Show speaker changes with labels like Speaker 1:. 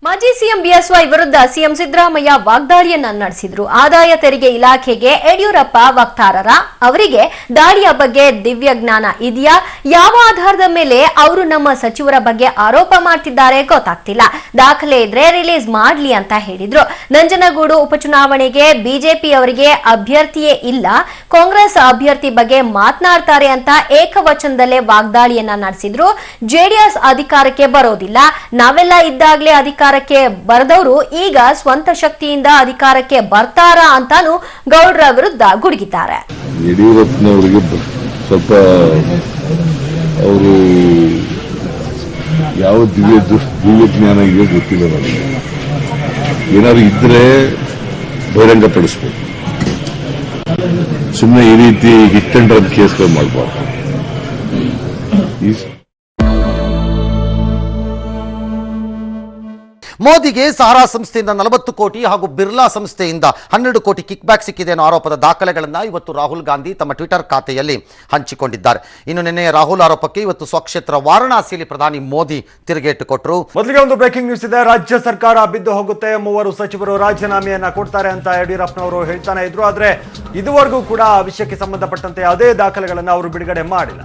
Speaker 1: ಮಾಜಿ CM BSY ವಿರುದ್ಧ CM Siddaramaiah ವಾಗ್ದಾಳಿಯನ್ನ ನಡೆಸಿದ್ರು. ಆದಾಯ ತೆರಿಗೆ ಇಲಾಖೆಗೆ ಯಡಿಯೂರಪ್ಪ ವಕ್ತಾರರ, ಅವರಿಗೆ ದಾಳಿಯ ಬಗ್ಗೆ ದಿವ್ಯ ಜ್ಞಾನ ಇದೆಯಾ? ಯಾವ ಆಧಾರದ ಮೇಲೆ ಅವರು ನಮ್ಮ ಸಚಿವರ ಬಗ್ಗೆ ಆರೋಪ ಮಾಡ್ತಿದ್ದಾರೆ ಗೊತ್ತಾಗ್ತಿಲ್ಲ. ದಾಖಲೆ ಇದ್ರೆ ರಿಲೀಸ್ ಮಾಡ್ಲಿ ಅಂತ ಹೇಳಿದ್ರು. ನಂಜನಗೂಡು ಉಪಚುನಾವಣೆಗೆ ಬಿಜೆಪಿ ಅವರಿಗೆ ಅಭ್ಯರ್ಥಿಯೇ ಇಲ್ಲ, ಕಾಂಗ್ರೆಸ್ ಅಭ್ಯರ್ಥಿ ಬಗ್ಗೆ ಮಾತನಾಡ್ತಾರೆ ಅಂತ ಏಕವಚನದಲ್ಲೇ ವಾಗ್ದಾಳಿಯನ್ನ ನಡೆಸಿದ್ರು. ಜೆಡಿಎಸ್ ಅಧಿಕಾರಕ್ಕೆ ಬರೋದಿಲ್ಲ, ನಾವೆಲ್ಲ ಇದ್ದಾಗಲೇ ಅಧಿಕಾರಕ್ಕೆ ಬರೆದವರು ಈಗ ಸ್ವಂತ ಶಕ್ತಿಯಿಂದ ಅಧಿಕಾರಕ್ಕೆ ಬರ್ತಾರಾ ಅಂತಾನು ಗೌಡ್ರ ವಿರುದ್ಧ ಗುಡುಗಿದ್ದಾರೆ.
Speaker 2: ಯಡಿಯೂರಪ್ಪನವರಿಗೆ ಸ್ವಲ್ಪ ಅವರು ಯಾವ ದಿವ್ಯ ಜ್ಞಾನ ಇದೆ ಗೊತ್ತಿಲ್ಲ. ನನಗೆ ಏನಾದ್ರು ಇದ್ರೆ ಬಹಿರಂಗ ಪಡಿಸ್ಬೇಕು, ಸುಮ್ಮನೆ ಈ ರೀತಿ ಹಿಟ್ ಅಂಡ್ ರನ್ ಕೇಸ್ಗಳು ಮಾಡಬಾರ್ದು.
Speaker 3: ಮೋದಿಗೆ ಸಹಾರಾ ಸಂಸ್ಥೆಯಿಂದ 40 ಕೋಟಿ ಹಾಗೂ ಬಿರ್ಲಾ ಸಂಸ್ಥೆಯಿಂದ 12 ಕೋಟಿ ಕಿಕ್ ಬ್ಯಾಕ್ ಸಿಕ್ಕಿದೆ ಅನ್ನೋ ಆರೋಪದ ದಾಖಲೆಗಳನ್ನು ಇವತ್ತು ರಾಹುಲ್ ಗಾಂಧಿ ತಮ್ಮ ಟ್ವಿಟರ್ ಖಾತೆಯಲ್ಲಿ ಹಂಚಿಕೊಂಡಿದ್ದಾರೆ. ಇನ್ನು ನಿನ್ನೆ ರಾಹುಲ್ ಆರೋಪಕ್ಕೆ ಇವತ್ತು ಸ್ವಕ್ಷೇತ್ರ ವಾರಣಾಸಿಯಲ್ಲಿ ಪ್ರಧಾನಿ ಮೋದಿ ತಿರುಗೇಟು ಕೊಟ್ಟರು.
Speaker 4: ಮೊದಲಿಗೆ ಒಂದು ಬ್ರೇಕಿಂಗ್ ನ್ಯೂಸ್ ಇದೆ. ರಾಜ್ಯ ಸರ್ಕಾರ ಬಿದ್ದು ಹೋಗುತ್ತೆ, 3 ಸಚಿವರು ರಾಜೀನಾಮೆಯನ್ನ ಕೊಡ್ತಾರೆ ಅಂತ ಯಡಿಯೂರಪ್ಪನವರು ಹೇಳ್ತಾನೆ ಇದ್ರು. ಆದ್ರೆ ಇದುವರೆಗೂ ಕೂಡ ಆ ವಿಷಯಕ್ಕೆ ಸಂಬಂಧಪಟ್ಟಂತೆ ಯಾವುದೇ ದಾಖಲೆಗಳನ್ನು ಅವರು ಬಿಡುಗಡೆ ಮಾಡಿಲ್ಲ.